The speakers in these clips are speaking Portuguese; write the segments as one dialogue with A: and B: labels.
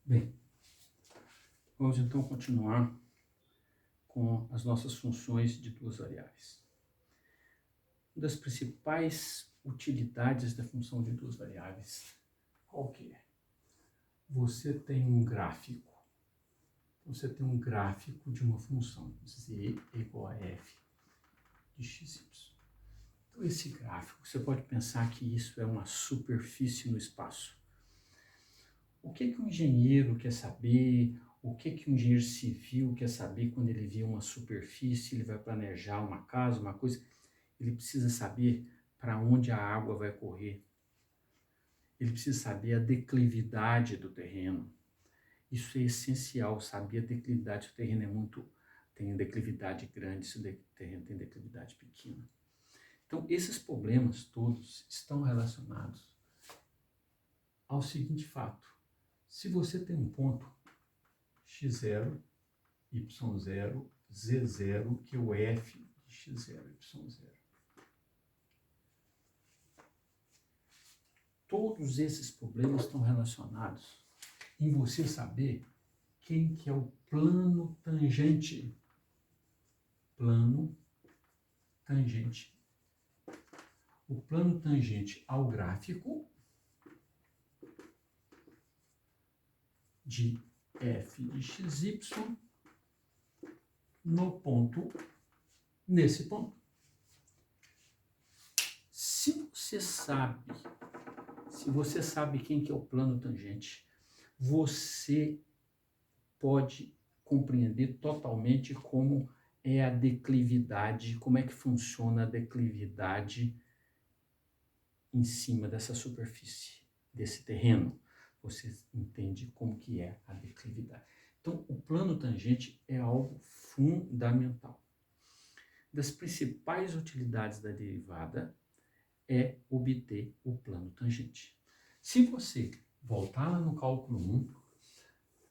A: Bem, vamos então continuar com as nossas funções de duas variáveis. Uma das principais utilidades da função de duas variáveis, qual que é? Você tem um gráfico. Você tem um gráfico de uma função z igual a f de xy. Então, esse gráfico, você pode pensar que isso é uma superfície no espaço. O que um engenheiro quer saber? O que um engenheiro civil quer saber quando ele vê uma superfície, ele vai planejar uma casa, uma coisa? Ele precisa saber para onde a água vai correr. Ele precisa saber a declividade do terreno. Isso é essencial, saber a declividade. Se o terreno tem declividade grande, se o terreno tem declividade pequena. Então, esses problemas todos estão relacionados ao seguinte fato. Se você tem um ponto x0, y0, z0, que é o f de x0, y0. Todos esses problemas estão relacionados em você saber quem que é o plano tangente. Plano tangente. O plano tangente ao gráfico de f de xy no ponto, nesse ponto. Se você sabe quem que é o plano tangente, você pode compreender totalmente como é a declividade, como é que funciona a declividade em cima dessa superfície, desse terreno. Você entende como que é a declividade. Então, o plano tangente é algo fundamental. Das principais utilidades da derivada é obter o plano tangente. Se você voltar lá no cálculo 1,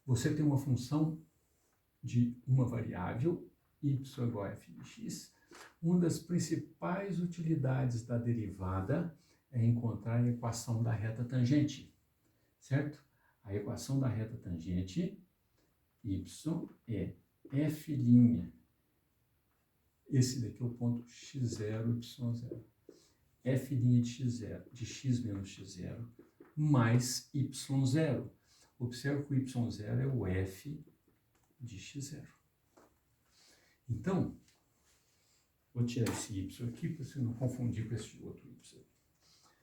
A: você tem uma função de uma variável, y igual a f de x. Uma das principais utilidades da derivada é encontrar a equação da reta tangente, certo? A equação da reta tangente, y é f', esse daqui é o ponto x0, y0. F' de x0, de x menos x0, mais y0. Observe que o y0 é o f de x0. Então, vou tirar esse y aqui para você não confundir com esse outro y.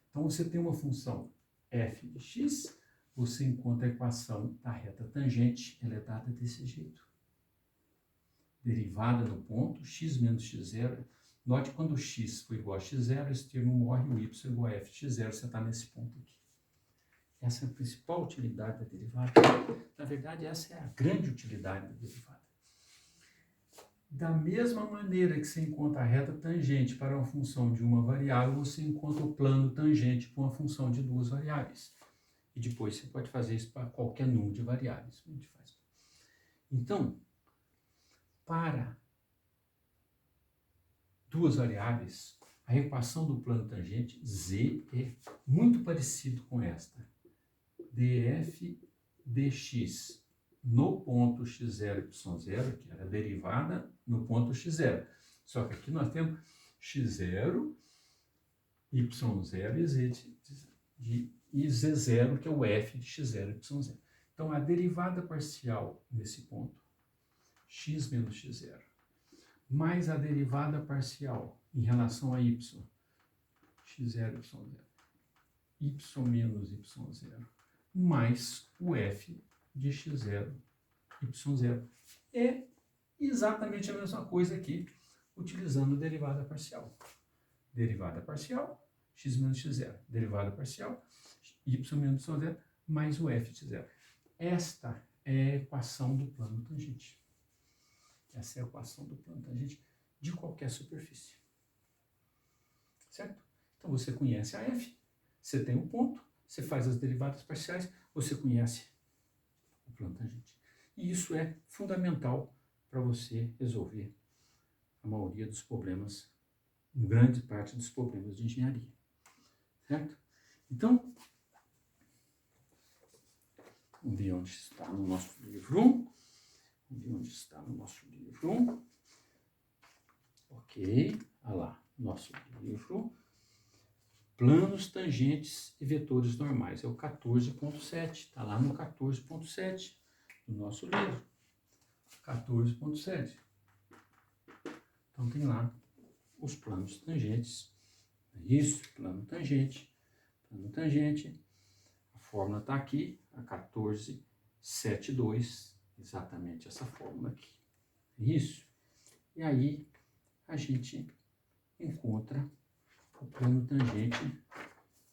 A: Então, você tem uma função f de x, você encontra a equação da reta tangente, ela é dada desse jeito. Derivada no ponto, x menos x0. Note quando o x for igual a x0, esse termo morre, o y igual a f de x0, você está nesse ponto aqui. Essa é a principal utilidade da derivada. Na verdade, essa é a grande utilidade da derivada. Da mesma maneira que você encontra a reta tangente para uma função de uma variável, você encontra o plano tangente para uma função de duas variáveis. E depois você pode fazer isso para qualquer número de variáveis. A gente faz. Então, para duas variáveis, a equação do plano tangente, z, é muito parecido com esta. df dx no ponto x0, y0, que era a derivada no ponto x0. Só que aqui nós temos x0, y0 e z0, que é o f de x0, y0. Então, a derivada parcial nesse ponto, x menos x0, mais a derivada parcial em relação a y, x0, y0, y menos y0, mais o f de x0, y0. É exatamente a mesma coisa aqui, utilizando derivada parcial. Derivada parcial, x menos x0. Derivada parcial, y menos y0, mais o f de x0. Esta é a equação do plano tangente. Essa é a equação do plano tangente de qualquer superfície. Certo? Então você conhece a f, você tem um ponto, você faz as derivadas parciais, você conhece o plano tangente. E isso é fundamental para você resolver a maioria dos problemas, grande parte dos problemas de engenharia. Certo? Então, Vamos ver onde está no nosso livro. Vamos ver onde está no nosso livro. Ok, olha lá, nosso livro. Planos, tangentes e vetores normais. É o 14.7, está lá no 14.7 do nosso livro. 14.7. Então tem lá os planos tangentes. Isso, plano tangente. Plano tangente. A fórmula está aqui, a 14.7.2. Exatamente essa fórmula aqui. Isso. E aí a gente encontra o plano tangente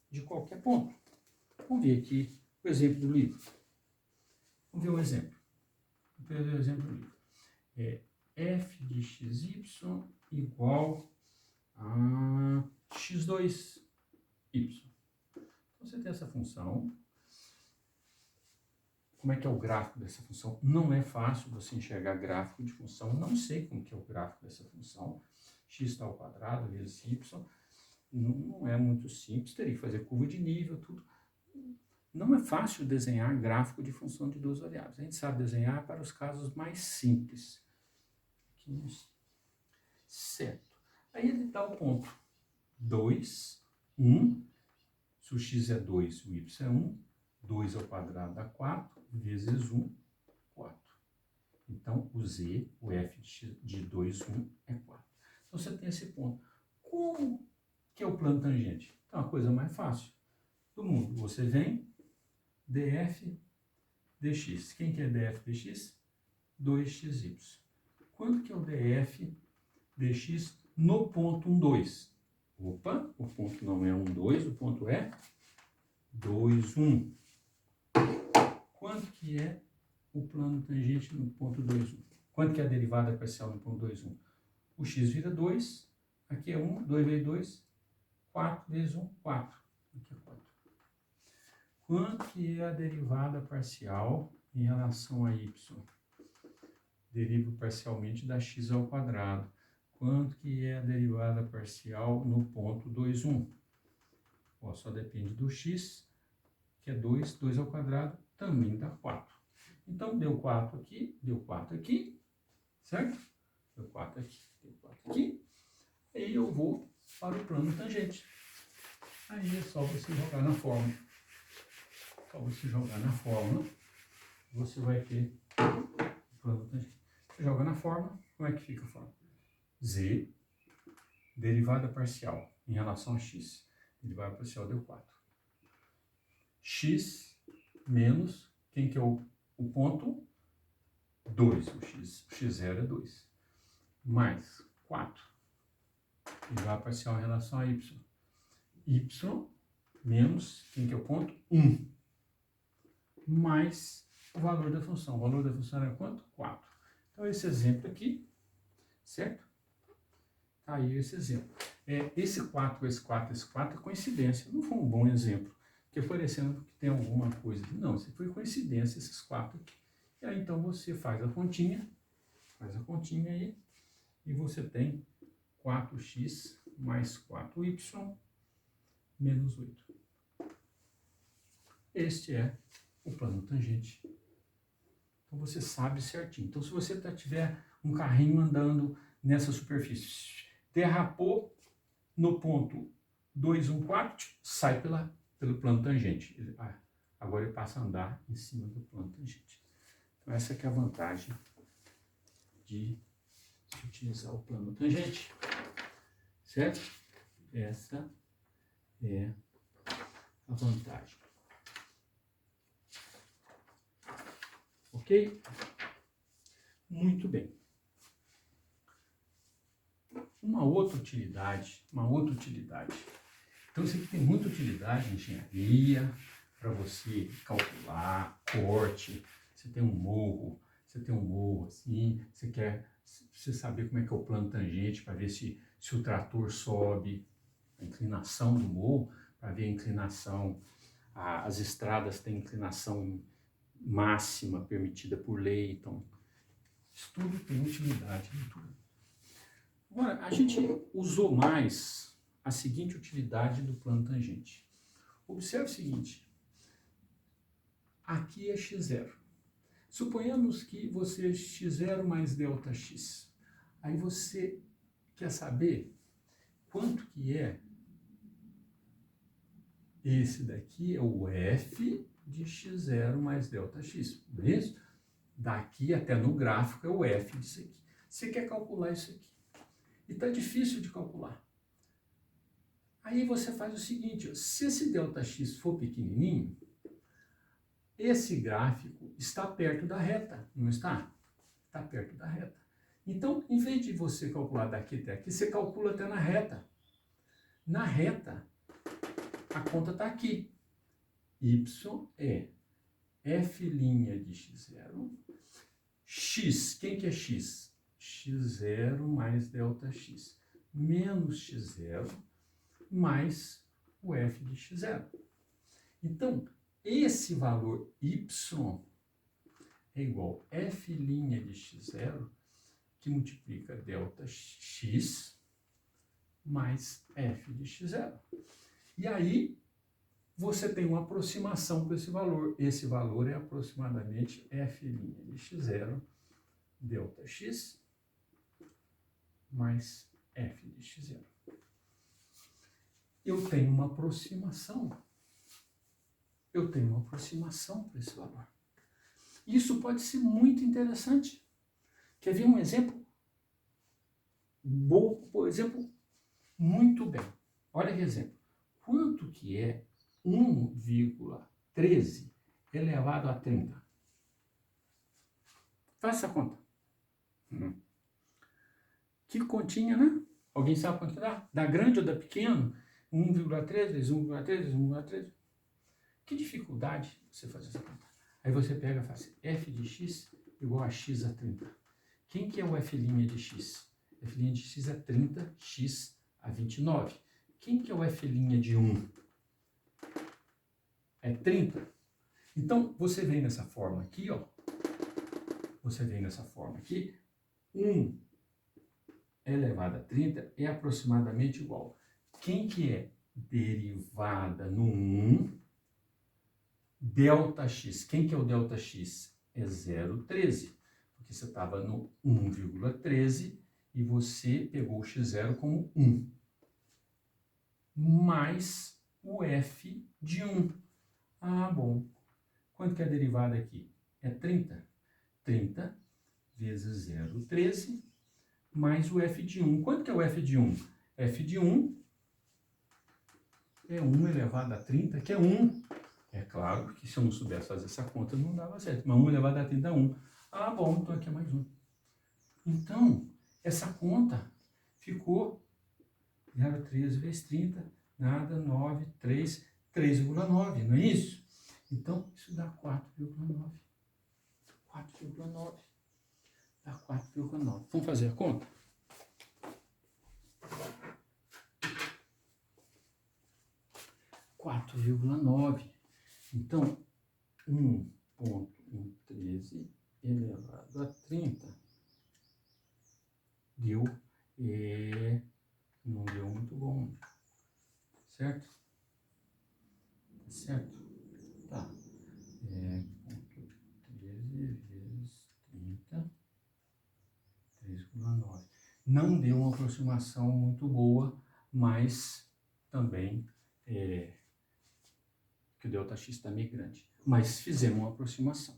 A: de qualquer ponto. Vamos ver aqui o exemplo do livro. Vamos ver o exemplo. Vamos ver o exemplo do livro. É f de xy igual a x2y. Então você tem essa função. Como é que é o gráfico dessa função? Não é fácil você enxergar gráfico de função. Não sei como que é o gráfico dessa função. X está ao quadrado vezes y. Não é muito simples, teria que fazer curva de nível, tudo. Não é fácil desenhar gráfico de função de duas variáveis. A gente sabe desenhar para os casos mais simples. Certo. Aí ele dá o ponto 2, 1. Se o x é 2, o y é 1. 2 ao quadrado dá 4, vezes 1, 4. Então, o z, o f de 2, 1 é 4. Então, você tem esse ponto. Como que é o plano tangente? Então, a coisa mais fácil do mundo. Você vem, df dx. Quem que é df dx? 2xy. Quanto que é o df dx no ponto 1, 2? Opa, o ponto não é 1, 2, o ponto é 2, 1. Quanto que é o plano tangente no ponto 2, 1? Quanto que é a derivada parcial no ponto 2, 1? O x vira 2, aqui é 1, 2 vezes 2, 4 vezes 1, 4. Aqui é 4. Quanto que é a derivada parcial em relação a y? Derivo parcialmente da x ao quadrado. Quanto que é a derivada parcial no ponto 2, 1? Ó, só depende do x, que é 2, 2 ao quadrado, também dá 4. Então, deu 4 aqui, certo? Deu 4 aqui, deu 4 aqui. Aí eu vou para o plano tangente. Aí é só você jogar na fórmula. Você vai ter o plano tangente. Você joga na fórmula, como é que fica a fórmula? Z, derivada parcial em relação a x. Derivada parcial deu 4. X menos, quem que é o ponto? 2. O x0 é 2. Mais 4. Derivada parcial em relação a y. Y menos, quem que é o ponto? 1. Mais o valor da função. O valor da função é quanto? 4. Então, esse exemplo aqui, certo? Tá aí esse exemplo. Esse 4, esse 4, esse 4 é coincidência. Não foi um bom exemplo. Porque parecendo que tem alguma coisa. Não, isso foi coincidência, esses 4 aqui. E aí, então, você faz a continha aí, e você tem 4x mais 4y menos 8. Este é o plano tangente. Então, você sabe certinho. Então, se você tiver um carrinho andando nessa superfície, derrapou no ponto 2, 1, 4, sai pelo plano tangente. Agora ele passa a andar em cima do plano tangente. Então, essa que é a vantagem de se utilizar o plano tangente. Certo? Essa é a vantagem. Ok? Muito bem. Uma outra utilidade. Então, isso aqui tem muita utilidade em engenharia, para você calcular corte. Você tem um morro assim, você saber como é que é o plano tangente, para ver se o trator sobe, a inclinação do morro, para ver a inclinação. As estradas têm inclinação máxima permitida por lei, então isso tudo tem utilidade em tudo. Agora, a gente usou mais a seguinte utilidade do plano tangente. Observe o seguinte, aqui é x0. Suponhamos que você é x0 mais ΔX. Aí você quer saber quanto que é esse daqui, é o f de x0 mais ΔX, não é isso? Daqui até no gráfico é o f disso aqui. Você quer calcular isso aqui. E está difícil de calcular. Aí você faz o seguinte, ó, se esse ΔX for pequenininho, esse gráfico está perto da reta, não está? Está perto da reta. Então, em vez de você calcular daqui até aqui, você calcula até na reta. Na reta, a conta está aqui. Y é f' de x0. X, quem que é x? x0 mais ΔX. Menos x0 mais o f de x0. Então, esse valor y é igual a f' de x0, que multiplica ΔX mais f de x0. E aí, você tem uma aproximação para esse valor. Esse valor é aproximadamente f' de x0 ΔX mais f de x0. Eu tenho uma aproximação. Eu tenho uma aproximação para esse valor. Isso pode ser muito interessante. Quer ver um exemplo? Bom, por exemplo, muito bem. Olha que exemplo. Quanto que é 1,13 elevado a 30? Faz essa conta. Que continha, né? Alguém sabe quanto dá? Da grande ou da pequeno? 1,13 vezes 1,13 vezes 1,13. Que dificuldade você fazer essa conta? Aí você pega e faz f de x igual a x a 30. Quem que é o f' de x? F' de x é 30, x a 29. Quem que é o f' de 1? É 30. Então, você vem nessa forma aqui, ó. Você vem nessa forma aqui. 1 elevado a 30 é aproximadamente igual. Quem que é derivada no 1? ΔX. Quem que é o ΔX? É 0,13. Porque você estava no 1,13 e você pegou o x0 como 1. Mais o f de 1. Ah, bom. Quanto que é a derivada aqui? É 30. 30 vezes 0,13 mais o f de 1. Quanto que é o f de 1? F de 1 é 1 elevado a 30, que é 1. É claro que se eu não soubesse fazer essa conta, não dava certo. Mas 1 elevado a 30 é 1. Ah, bom, então aqui é mais 1. Então, essa conta ficou 0,13 vezes 30, nada, 9, 3, 3,9, não é isso? Então, isso dá 4,9. 4,9. Dá 4,9. Vamos fazer a conta? Então, 1,13 elevado a 30 deu, não deu muito bom, certo? Tá certo? Tá. 1,13 vezes 30, 3,9. Não deu uma aproximação muito boa, mas também que o ΔX está meio grande. Mas fizemos uma aproximação.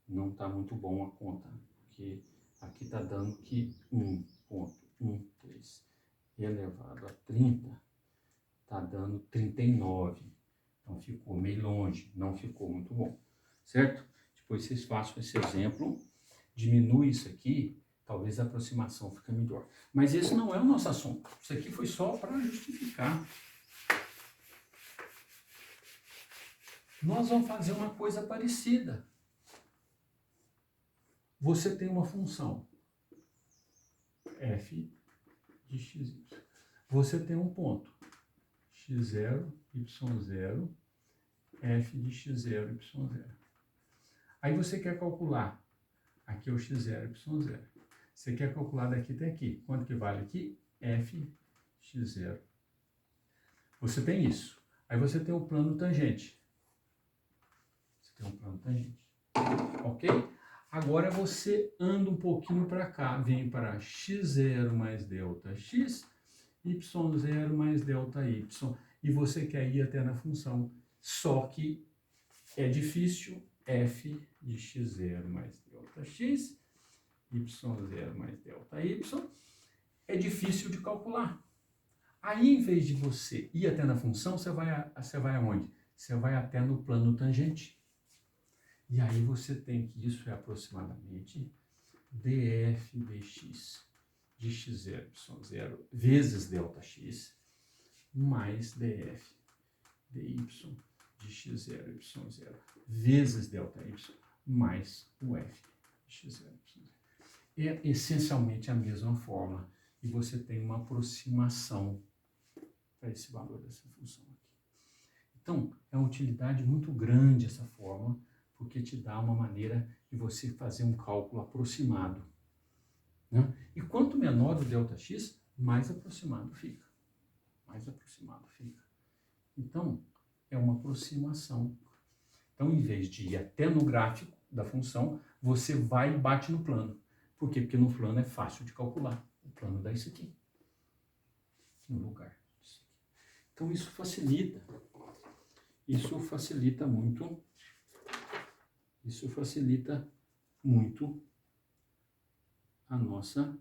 A: Não está muito bom a conta, porque aqui está dando que 1,13 elevado a 30 está dando 39. Então ficou meio longe, não ficou muito bom, certo? Depois vocês façam esse exemplo, diminui isso aqui, talvez a aproximação fique melhor. Mas esse não é o nosso assunto. Isso aqui foi só para justificar. Nós vamos fazer uma coisa parecida. Você tem uma função f de xy. Você tem um ponto x0, y0, f de x0, y0. Aí você quer calcular, aqui é o x0, y0. Você quer calcular daqui até aqui. Quanto que vale aqui? f x0. Você tem isso. Aí você tem o plano tangente. Você tem um plano plano tangente. Ok? Agora você anda um pouquinho para cá, vem para x0 mais delta x, y0 mais delta y, e você quer ir até na função, só que é difícil, f de x0 mais delta x, y0 mais delta y, é difícil de calcular. Aí, em vez de você ir até na função, você vai aonde? Você vai até no plano tangente. E aí você tem que isso é aproximadamente df dx de x0, y0 vezes delta-x mais df dy de x0, y0 vezes delta-y mais o f de x0, y0. É essencialmente a mesma forma e você tem uma aproximação para esse valor dessa função aqui. Então, é uma utilidade muito grande essa forma, porque te dá uma maneira de você fazer um cálculo aproximado. Né? E quanto menor o ΔX, mais aproximado fica. Mais aproximado fica. Então, é uma aproximação. Então, em vez de ir até no gráfico da função, você vai e bate no plano. Por quê? Porque no plano é fácil de calcular. O plano dá isso aqui, no lugar disso aqui. Então, isso facilita muito. Isso facilita muito a nossa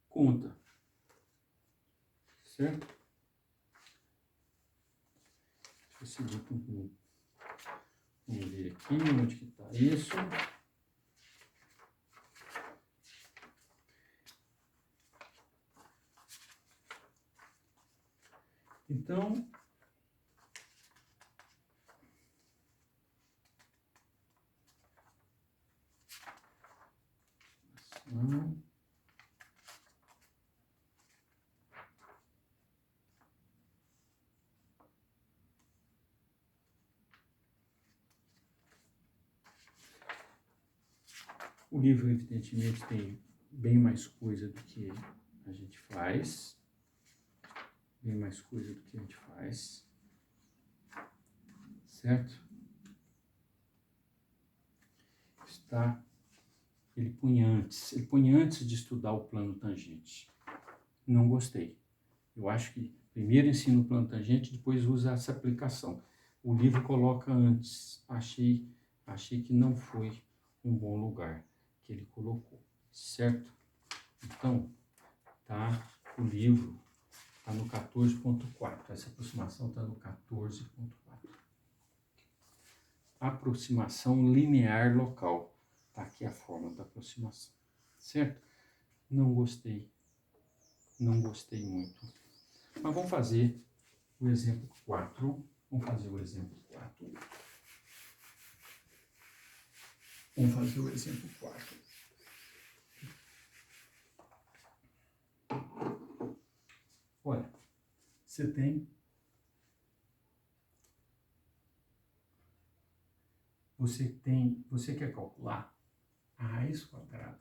A: conta, certo? Facilita muito. Vamos ver aqui onde que está isso. Então, o livro, evidentemente, tem bem mais coisa do que a gente faz. Bem mais coisa do que a gente faz. Certo? Ele põe antes de estudar o plano tangente. Não gostei. Eu acho que primeiro ensina o plano tangente, depois usa essa aplicação. O livro coloca antes. Achei que não foi um bom lugar que ele colocou, certo? Então, o livro está no 14.4. Essa aproximação está no 14.4. Aproximação linear local. Está aqui a forma da aproximação, certo? Não gostei muito. Mas vamos fazer o exemplo 4. Vamos fazer o exemplo 4. Olha, você quer calcular a raiz quadrada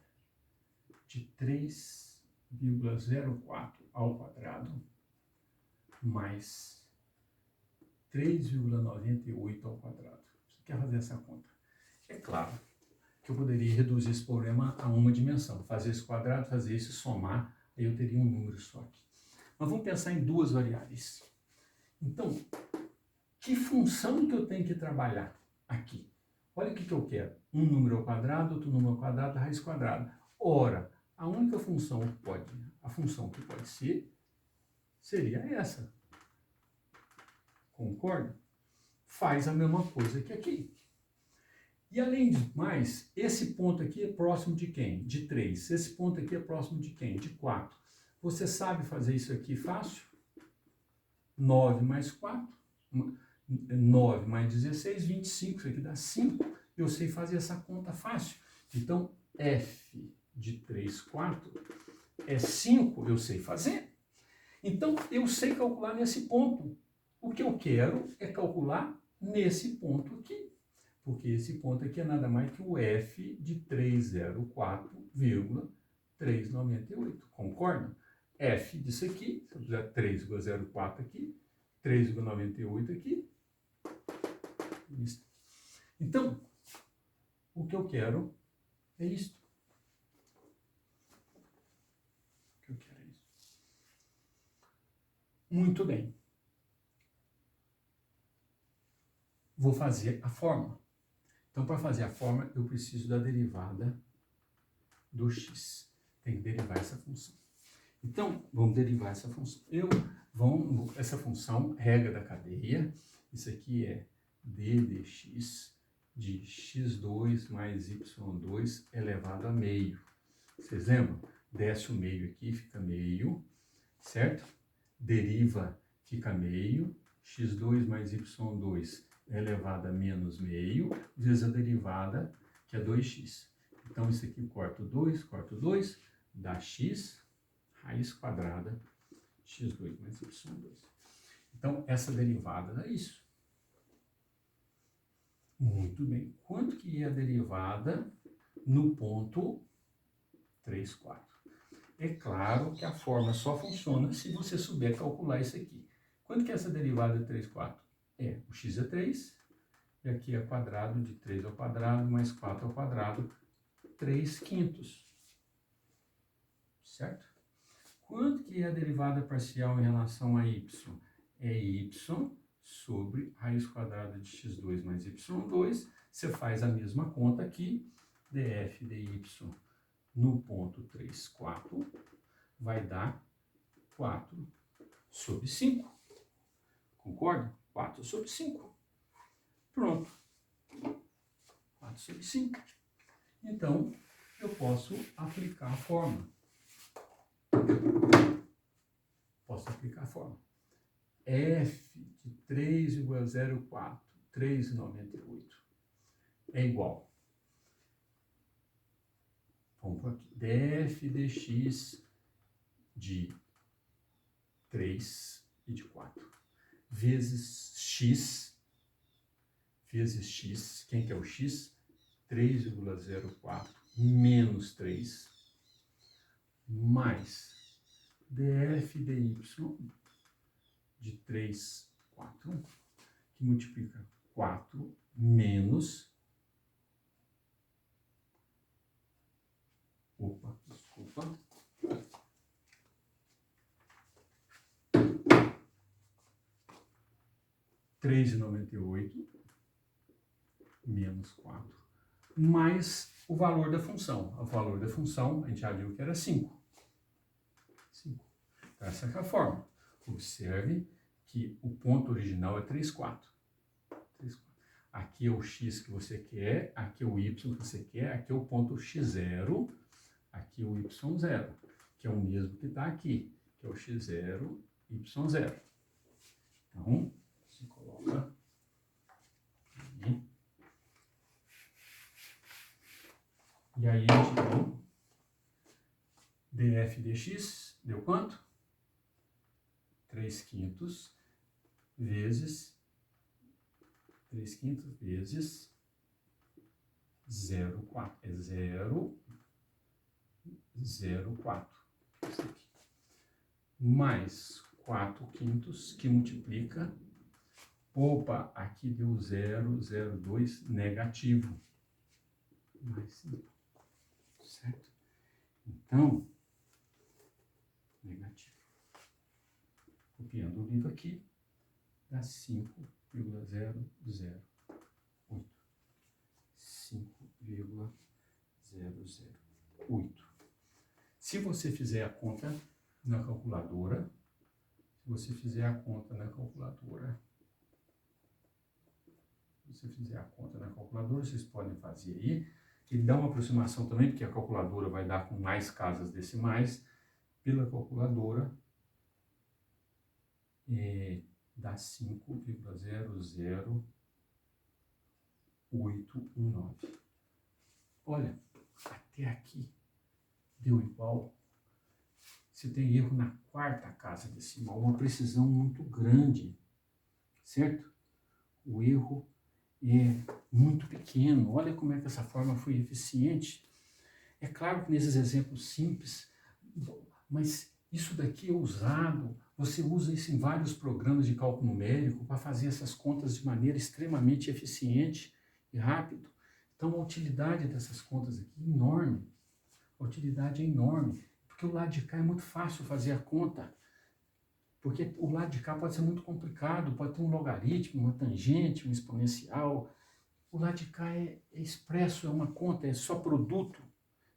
A: de 3,04 ao quadrado mais 3,98 ao quadrado. Você quer fazer essa conta? É claro que eu poderia reduzir esse problema a uma dimensão, fazer esse quadrado, fazer isso, somar, aí eu teria um número só aqui. Mas vamos pensar em duas variáveis. Então, que função que eu tenho que trabalhar aqui? Olha o que eu quero. Um número ao quadrado, outro número ao quadrado, raiz quadrada. Ora, a única função que pode ser, seria essa. Concorda? Faz a mesma coisa que aqui. E além de mais, esse ponto aqui é próximo de quem? De 3. Esse ponto aqui é próximo de quem? De 4. Você sabe fazer isso aqui fácil? 9 mais 4, 9 mais 16, 25, isso aqui dá 5. Eu sei fazer essa conta fácil. Então, f de 3 quartos é 5, eu sei fazer. Então, eu sei calcular nesse ponto. O que eu quero é calcular nesse ponto aqui. Porque esse ponto aqui é nada mais que o f de 304,398. Concorda? F disso aqui, se eu fizer 3,04 aqui, 3,98 aqui. Isso. Então, o que eu quero é isto. O que eu quero é isso. Muito bem. Vou fazer a fórmula. Então, para fazer a fórmula, eu preciso da derivada do x. Tem que derivar essa função. Então, vamos derivar essa função. Essa função, regra da cadeia, isso aqui é d dx de x2 mais y2 elevado a meio. Vocês lembram? Desce o meio aqui, fica meio, certo? Deriva, fica meio, x2 mais y2 elevado a menos meio, vezes a derivada, que é 2x. Então, isso aqui corta o 2, dá x, raiz quadrada, x2 mais y2. Então, essa derivada dá isso. Muito bem. Quanto que é a derivada no ponto 3, 4? É claro que a fórmula só funciona se você souber calcular isso aqui. Quanto que é essa derivada de 3, 4? O x é 3, e aqui é quadrado de 3 ao quadrado mais 4 ao quadrado, 3/5. Certo? Quanto que é a derivada parcial em relação a y? É y sobre raiz quadrada de x2 mais y2. Você faz a mesma conta aqui, df dy no ponto 3, 4, vai dar 4 sobre 5. Concorda? 4 sobre 5. Pronto. 4 sobre 5. Então, eu posso aplicar a fórmula. F de 3,04, 3,98 é igual. Vamos por aqui. df dx de 3 e de 4 vezes x, quem que é o x? 3,04 menos 3, mais df dy de 3, 4, que multiplica 4 menos, desculpa, (3,98) menos 4, mais o valor da função. O valor da função, a gente já viu que era 5. Então, essa é a fórmula. Observe que o ponto original é 3, 4. Aqui é o x que você quer, aqui é o y que você quer, aqui é o ponto x0, aqui é o y0, que é o mesmo que está aqui, que é o x0, y0. Então, você coloca aqui. E aí a gente tem df dx, deu quanto? 3/5 vezes 3/5 vezes 0,4. É 0,04. Isso aqui. Mais 4/5 que multiplica. Opa, aqui deu 0,02 negativo. Mais 5. Certo? Então, negativo. Copiando o livro aqui, dá 5,008. 5,008. Se você fizer a conta na calculadora, vocês podem fazer aí. Ele dá uma aproximação também, porque a calculadora vai dar com mais casas decimais. Pela calculadora, dá 5,00819. Olha, até aqui deu igual. Você tem erro na quarta casa decimal, uma precisão muito grande, certo? O erro é muito pequeno. Olha como é que essa forma foi eficiente. É claro que nesses exemplos simples, mas isso daqui é usado, você usa isso em vários programas de cálculo numérico para fazer essas contas de maneira extremamente eficiente. e rápido. Então, a utilidade dessas contas aqui é enorme. A utilidade é enorme, porque o lado de cá é muito fácil fazer a conta. Porque o lado de cá pode ser muito complicado, pode ter um logaritmo, uma tangente, um exponencial. O lado de cá é expresso, é uma conta, é só produto.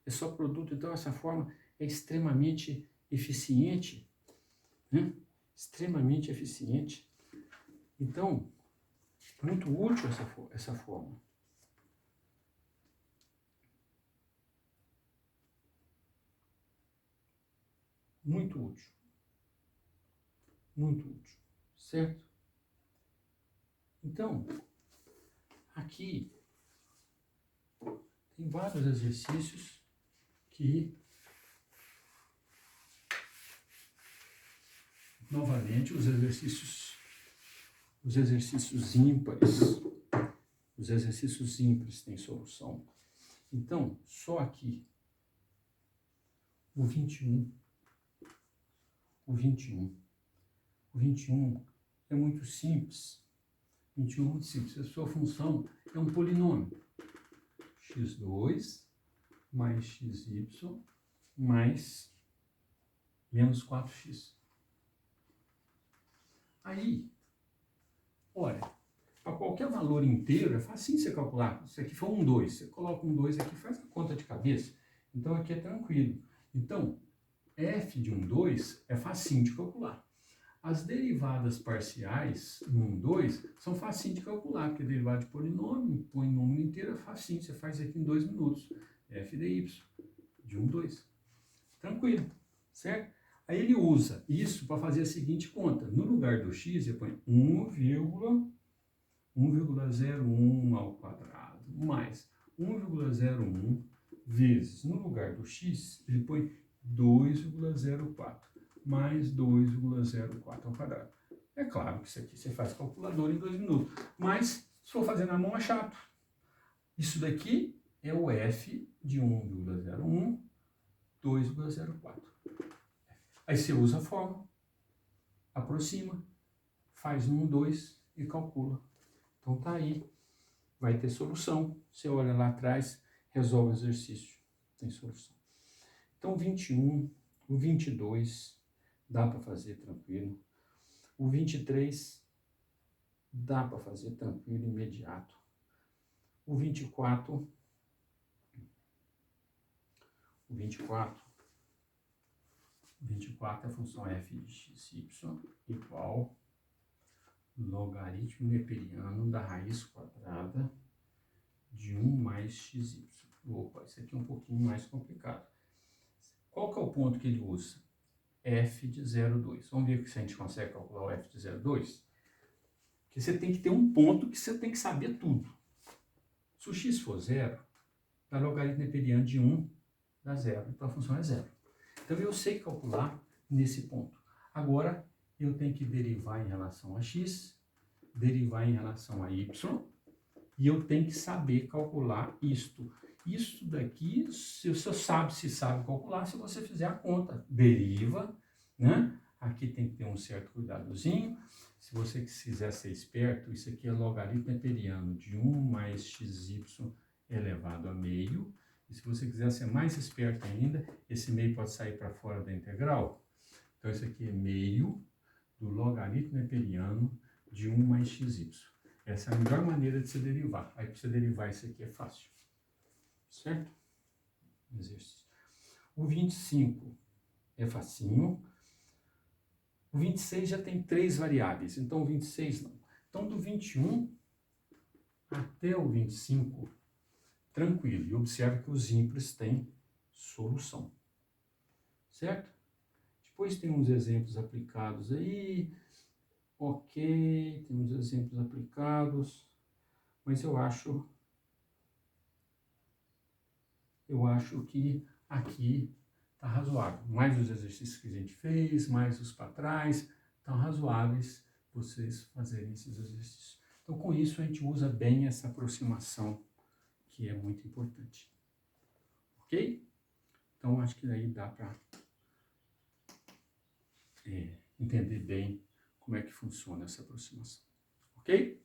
A: É só produto, então essa forma é extremamente eficiente, né? Extremamente eficiente. Então, muito útil essa forma. Muito útil. Muito útil, certo? Então, aqui tem vários exercícios que, novamente, os exercícios ímpares têm solução. Então, só aqui, o 21 é muito simples. 21 é muito simples. A sua função é um polinômio. x2 mais xy mais menos 4x. Aí, olha, para qualquer valor inteiro é facinho você calcular. Se aqui for 2, você coloca 2 aqui, faz a conta de cabeça. Então aqui é tranquilo. Então, f de 2 é facinho de calcular. As derivadas parciais no 2 são facinho de calcular, porque derivada de polinômio, põe número inteiro, é facinho. Você faz aqui em 2 minutos. F de y de 2. Tranquilo, certo? Aí ele usa isso para fazer a seguinte conta. No lugar do x, ele põe 1,01 ao quadrado mais 1,01 vezes, no lugar do x, ele põe 2,04 mais 2,04 ao quadrado. É claro que isso aqui você faz calculadora em 2 minutos, mas se for fazer na mão é chato. Isso daqui é o f de 1,01, 2,04. Aí você usa a fórmula, aproxima, faz 2 e calcula. Então tá aí, vai ter solução. Você olha lá atrás, resolve o exercício, tem solução. Então 21, o 22 dá para fazer tranquilo. O 23 dá para fazer tranquilo, imediato. O 24 a função f de xy igual logaritmo neperiano da raiz quadrada de 1 mais xy. Opa, isso aqui é um pouquinho mais complicado. Qual que é o ponto que ele usa? F de 0,2. Vamos ver se a gente consegue calcular o F de 0,2. Porque você tem que ter um ponto que você tem que saber tudo. Se o x for 0, dá logaritmo neperiano de 1 dá 0. Então a função é 0. Então eu sei calcular nesse ponto. Agora eu tenho que derivar em relação a x, derivar em relação a y, e eu tenho que saber calcular isto. Isso daqui, você sabe se sabe calcular se você fizer a conta. Deriva, né? Aqui tem que ter um certo cuidadozinho. Se você quiser ser esperto, isso aqui é logaritmo neperiano de 1 mais xy elevado a meio. E se você quiser ser mais esperto ainda, esse meio pode sair para fora da integral. Então isso aqui é meio do logaritmo neperiano de 1 mais xy. Essa é a melhor maneira de se derivar. Aí para você derivar isso aqui é fácil. Certo? Exercício. O 25 é facinho. O 26 já tem 3 variáveis, então o 26 não. Então do 21 até o 25, tranquilo. E observe que os ímpares têm solução. Certo? Depois tem uns exemplos aplicados aí. Ok, tem uns exemplos aplicados. Mas eu acho que aqui está razoável. Mais os exercícios que a gente fez, mais os para trás, estão razoáveis vocês fazerem esses exercícios. Então, com isso, a gente usa bem essa aproximação, que é muito importante. Ok? Então, acho que daí dá para entender bem como é que funciona essa aproximação. Ok?